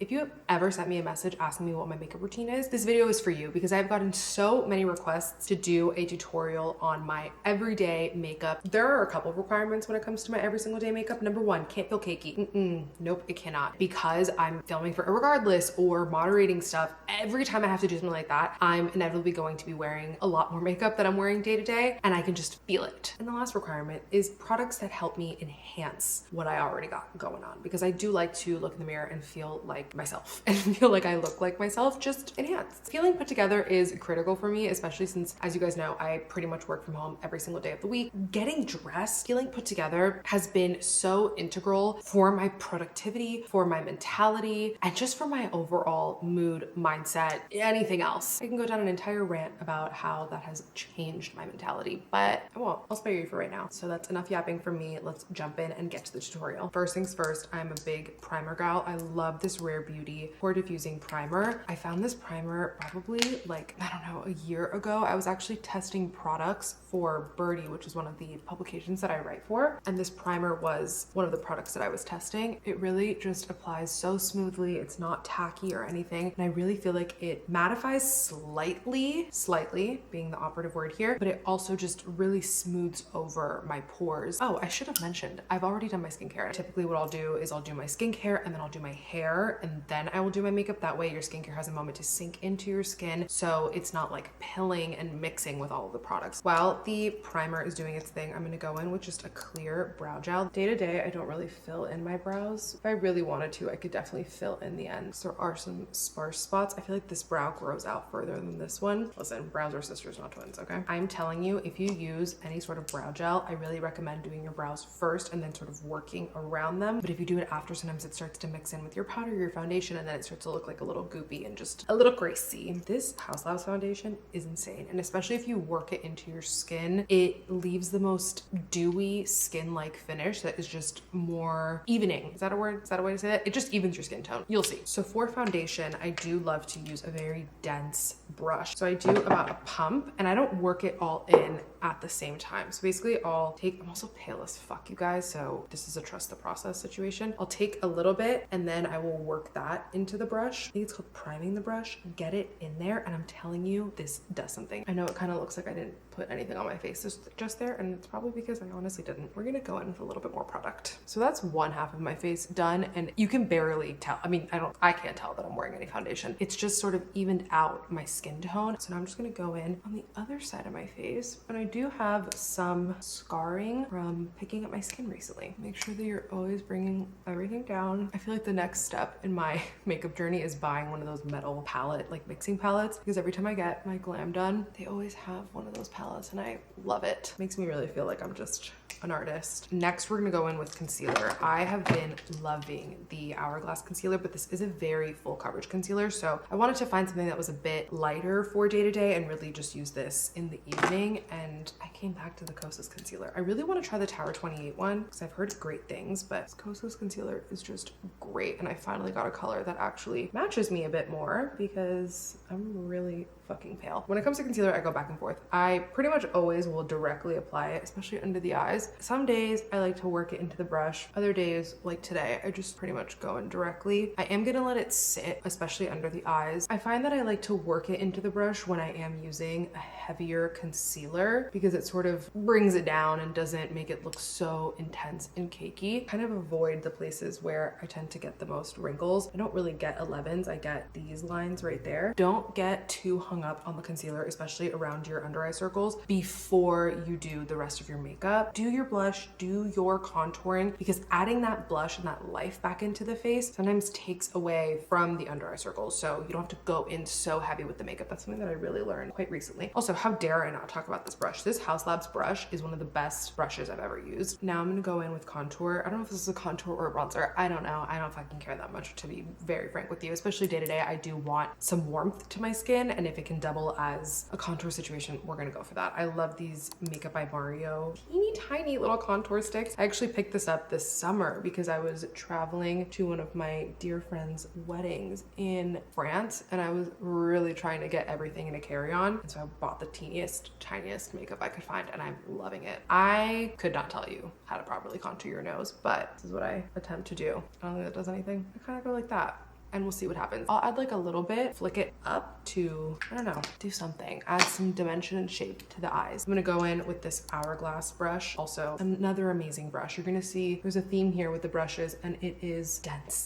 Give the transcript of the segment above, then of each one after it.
If you have ever sent me a message asking me what my makeup routine is, this video is for you because I've gotten so many requests to do a tutorial on my everyday makeup. There are a couple of requirements when it comes to my every single day makeup. Number one, can't feel cakey. Nope, it cannot. Because I'm filming for Irregardless or moderating stuff, every time I have to do something like that, I'm inevitably going to be wearing a lot more makeup than I'm wearing day to day, and I can just feel it. And the last requirement is products that help me enhance what I already got going on, because I do like to look in the mirror and feel like myself and feel like I look like myself, just enhanced. Feeling put together is critical for me, especially since, as you guys know, I pretty much work from home every single day of the week. Getting dressed, feeling put together has been so integral for my productivity, for my mentality, and just for my overall mood, mindset, anything else. I can go down an entire rant about how that has changed my mentality, but I won't. I'll spare you for right now. So that's enough yapping from me. Let's jump in and get to the tutorial. First things first, I'm a big primer gal. I love this Rare Beauty Pore Diffusing Primer. I found this primer probably like, I don't know, a year ago. I was actually testing products for Birdie, which is one of the publications that I write for. And this primer was one of the products that I was testing. It really just applies so smoothly. It's not tacky or anything. And I really feel like it mattifies slightly being the operative word here, but it also just really smooths over my pores. Oh, I should have mentioned, I've already done my skincare. Typically what I'll do is I'll do my skincare and then I'll do my hair and then I will do my makeup. That way your skincare has a moment to sink into your skin, so it's not like pilling and mixing with all of the products. While the primer is doing its thing, I'm gonna go in with just a clear brow gel. Day to day, I don't really fill in my brows. If I really wanted to, I could definitely fill in the ends. There are some sparse spots. I feel like this brow grows out further than this one. Listen, brows are sisters, not twins, okay? I'm telling you, if you use any sort of brow gel, I really recommend doing your brows first and then sort of working around them. But if you do it after, sometimes it starts to mix in with your powder, your foundation, and then it starts to look like a little goopy and just a little greasy. This House Labs foundation is insane. And especially if you work it into your skin, it leaves the most dewy skin-like finish that is just more evening. Is that a word? Is that a way to say that? It just evens your skin tone. You'll see. So for foundation, I do love to use a very dense brush. So I do about a pump and I don't work it all in at the same time. So basically I'm also pale as fuck, you guys. So this is a trust the process situation. I'll take a little bit and then I will work that into the brush. I think it's called priming the brush, get it in there. And I'm telling you, this does something. I know it kind of looks like I didn't put anything on my face just there, and it's probably because I honestly didn't. We're gonna go in with a little bit more product. So that's one half of my face done, and you can barely tell. I mean, I can't tell that I'm wearing any foundation. It's just sort of evened out my skin tone. So now I'm just gonna go in on the other side of my face, and I do have some scarring from picking up my skin recently. Make sure that you're always bringing everything down. I feel like the next step in my makeup journey is buying one of those metal palette, like mixing palettes, because every time I get my glam done, they always have one of those palettes and I love it. Makes me really feel like I'm just an artist. Next, we're gonna go in with concealer. I have been loving the Hourglass concealer, but this is a very full coverage concealer. So I wanted to find something that was a bit lighter for day to day and really just use this in the evening. And I came back to the Kosas concealer. I really want to try the Tower 28 one because I've heard great things, but Kosas concealer is just great. And I finally got a color that actually matches me a bit more because I'm really fucking pale. When it comes to concealer, I go back and forth. I pretty much always will directly apply it, especially under the eyes. Some days I like to work it into the brush. Other days, like today, I just pretty much go in directly. I am gonna let it sit, especially under the eyes. I find that I like to work it into the brush when I am using a heavier concealer because it sort of brings it down and doesn't make it look so intense and cakey. Kind of avoid the places where I tend to get the most wrinkles. I don't really get 11s, I get these lines right there. Don't get too hung up on the concealer, especially around your under eye circles, before you do the rest of your makeup. Do your blush, do your contouring, because adding that blush and that life back into the face sometimes takes away from the under eye circles. So you don't have to go in so heavy with the makeup. That's something that I really learned quite recently. Also, how dare I not talk about this brush? This House Labs brush is one of the best brushes I've ever used. Now I'm gonna go in with contour. I don't know if this is a contour or a bronzer. I don't know. I don't fucking care that much, to be very frank with you. Especially day to day, I do want some warmth to my skin, and if it can double as a contour situation, we're gonna go for that. I love these Makeup by Mario teeny tiny little contour sticks. I actually picked this up this summer because I was traveling to one of my dear friend's weddings in France, and I was really trying to get everything in a carry-on, and so I bought the teeniest, tiniest makeup I could find, and I'm loving it. I could not tell you how to properly contour your nose, but this is what I attempt to do. I don't think that does anything. I kind of go like that. and we'll see what happens. I'll add like a little bit, flick it up to, I don't know, do something. Add some dimension and shape to the eyes. I'm gonna go in with this Hourglass brush. Also, another amazing brush. You're gonna see there's a theme here with the brushes, and it is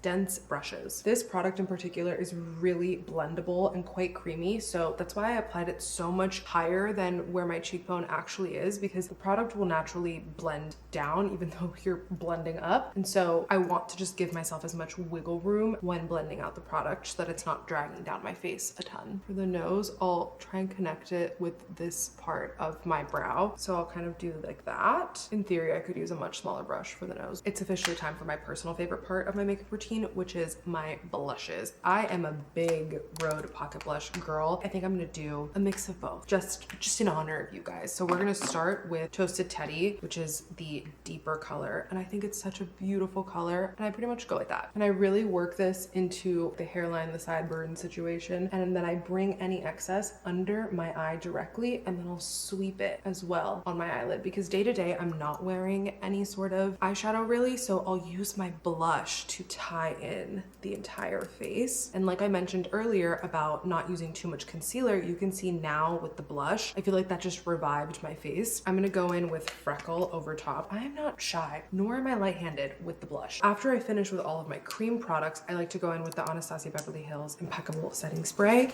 dense brushes. This product in particular is really blendable and quite creamy, so that's why I applied it so much higher than where my cheekbone actually is, because the product will naturally blend down even though you're blending up. And so I want to just give myself as much wiggle room when blending out the product so that it's not dragging down my face a ton. For the nose, I'll try and connect it with this part of my brow. So I'll kind of do like that. In theory, I could use a much smaller brush for the nose. It's officially time for my personal favorite part of my makeup routine, which is my blushes. I am a big Rhode Pocket Blush girl. I think I'm gonna do a mix of both, just in honor of you guys. So we're gonna start with Toasted Teddy, which is the deeper color. And I think it's such a beautiful color, and I pretty much go with that. And I really work this into the hairline, the sideburn situation. And then I bring any excess under my eye directly, and then I'll sweep it as well on my eyelid, because day to day I'm not wearing any sort of eyeshadow really. So I'll use my blush to tie in the entire face. And like I mentioned earlier about not using too much concealer, you can see now with the blush, I feel like that just revived my face. I'm gonna go in with Freckle over top. I am not shy, nor am I light-handed with the blush. After I finish with all of my cream products, I like to go in with the Anastasia Beverly Hills Impeccable Setting Spray.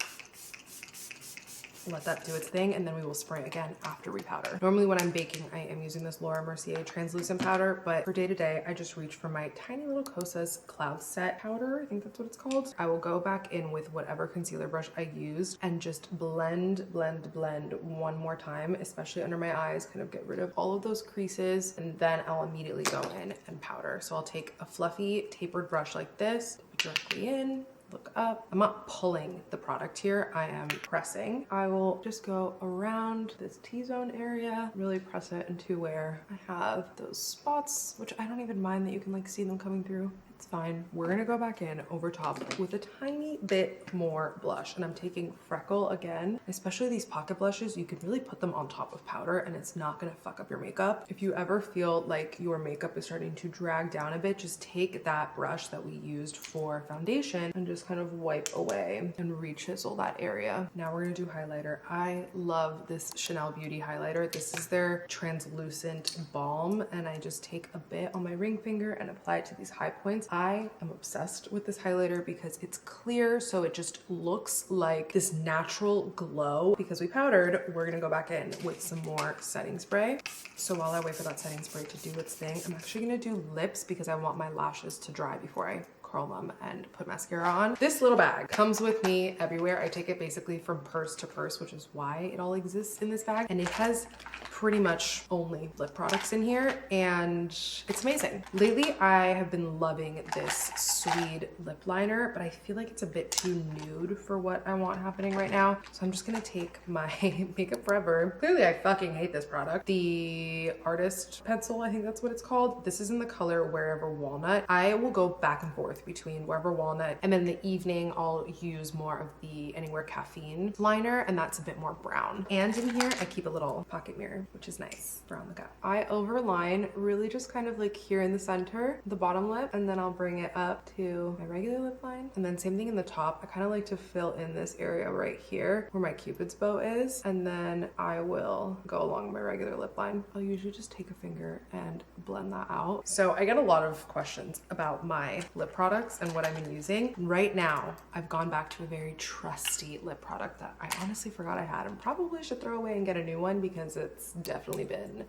Let that do its thing, and then we will spray again after we powder. Normally when I'm baking, I am using this Laura Mercier translucent powder, but for day to day, I just reach for my tiny little Kosas Cloud Set powder. I think that's what it's called. I will go back in with whatever concealer brush I used and just blend one more time, especially under my eyes, kind of get rid of all of those creases, and then I'll immediately go in and powder. So I'll take a fluffy tapered brush like this, directly in, look up. I'm not pulling the product here, I am pressing. I will just go around this T-zone area, really press it into where I have those spots, which I don't even mind that you can like see them coming through. It's fine. We're gonna go back in over top with a tiny bit more blush, and I'm taking Freckle again. Especially these pocket blushes, you can really put them on top of powder and it's not gonna fuck up your makeup. If you ever feel like your makeup is starting to drag down a bit, just take that brush that we used for foundation and just kind of wipe away and re-chisel that area. Now we're gonna do highlighter. I love this Chanel Beauty highlighter. This is their translucent balm, and I just take a bit on my ring finger and apply it to these high points. I am obsessed with this highlighter because it's clear, so it just looks like this natural glow. Because we powdered, we're gonna go back in with some more setting spray. So while I wait for that setting spray to do its thing, I'm actually gonna do lips because I want my lashes to dry before I curl them and put mascara on. This little bag comes with me everywhere. I take it basically from purse to purse, which is why it all exists in this bag. And it has pretty much only lip products in here, and it's amazing. Lately, I have been loving this Swede lip liner, but I feel like it's a bit too nude for what I want happening right now. So I'm just gonna take my Makeup Forever. Clearly, I fucking hate this product. The Artist Pencil, I think that's what it's called. This is in the color Wherever Walnut. I will go back and forth between Wherever Walnut, and then in the evening, I'll use more of the Anywhere Caffeine liner, and that's a bit more brown. And in here, I keep a little pocket mirror, which is nice for on the go. I overline really just kind of like here in the center, the bottom lip, and then I'll bring it up to my regular lip line. And then same thing in the top. I kind of like to fill in this area right here where my Cupid's bow is, and then I will go along my regular lip line. I'll usually just take a finger and blend that out. So I get a lot of questions about my lip products and what I've been using. Right now, I've gone back to a very trusty lip product that I honestly forgot I had and probably should throw away and get a new one because it's definitely been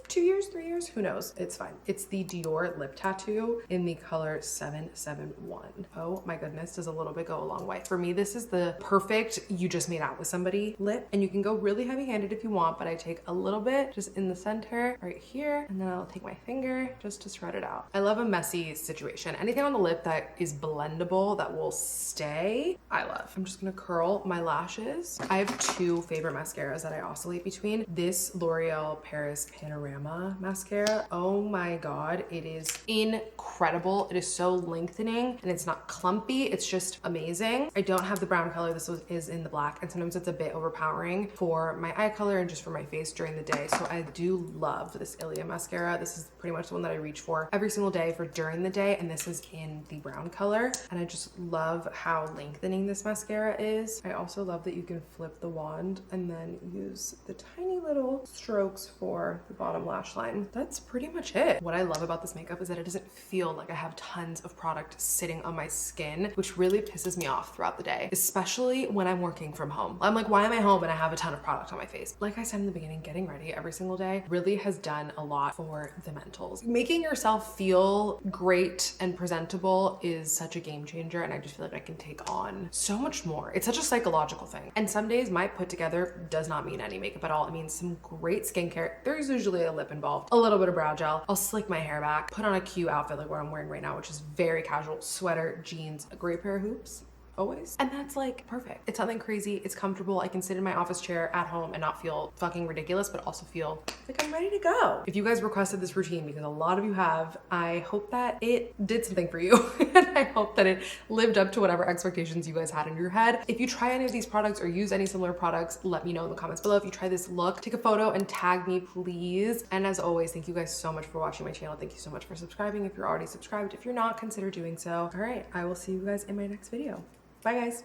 2 years, 3 years, who knows? It's fine. It's the Dior lip tattoo in the color 771. Oh my goodness, does a little bit go a long way. For me, this is the perfect you just made out with somebody lip, and you can go really heavy-handed if you want, but I take a little bit just in the center right here, and then I'll take my finger just to spread it out. I love a messy situation. Anything on the lip that is blendable, that will stay, I love. I'm just gonna curl my lashes. I have two favorite mascaras that I oscillate between. This L'Oreal Paris Panorama Panorama mascara. Oh my God, it is incredible. It is so lengthening and it's not clumpy. It's just amazing. I don't have the brown color. This is in the black, and sometimes it's a bit overpowering for my eye color and just for my face during the day. So I do love this Ilia mascara. This is pretty much the one that I reach for every single day for during the day, and this is in the brown color. And I just love how lengthening this mascara is. I also love that you can flip the wand and then use the tiny little strokes for the bottom lash line. That's pretty much it. What I love about this makeup is that it doesn't feel like I have tons of product sitting on my skin, which really pisses me off throughout the day, especially when I'm working from home. I'm like, why am I home and I have a ton of product on my face? Like I said in the beginning, getting ready every single day really has done a lot for the mentals. Making yourself feel great and presentable is such a game changer, and I just feel like I can take on so much more. It's such a psychological thing. And some days my put together does not mean any makeup at all. It means some great skincare. There's usually a lip involved, a little bit of brow gel. I'll slick my hair back, put on a cute outfit like what I'm wearing right now, which is very casual, sweater, jeans, a great pair of hoops. Always. And that's like perfect. It's nothing crazy. It's comfortable. I can sit in my office chair at home and not feel fucking ridiculous, but also feel like I'm ready to go. If you guys requested this routine, because a lot of you have, I hope that it did something for you. And I hope that it lived up to whatever expectations you guys had in your head. If you try any of these products or use any similar products, let me know in the comments below. If you try this look, take a photo and tag me, please. And as always, thank you guys so much for watching my channel. Thank you so much for subscribing. If you're already subscribed, if you're not, consider doing so. All right, I will see you guys in my next video. Bye guys.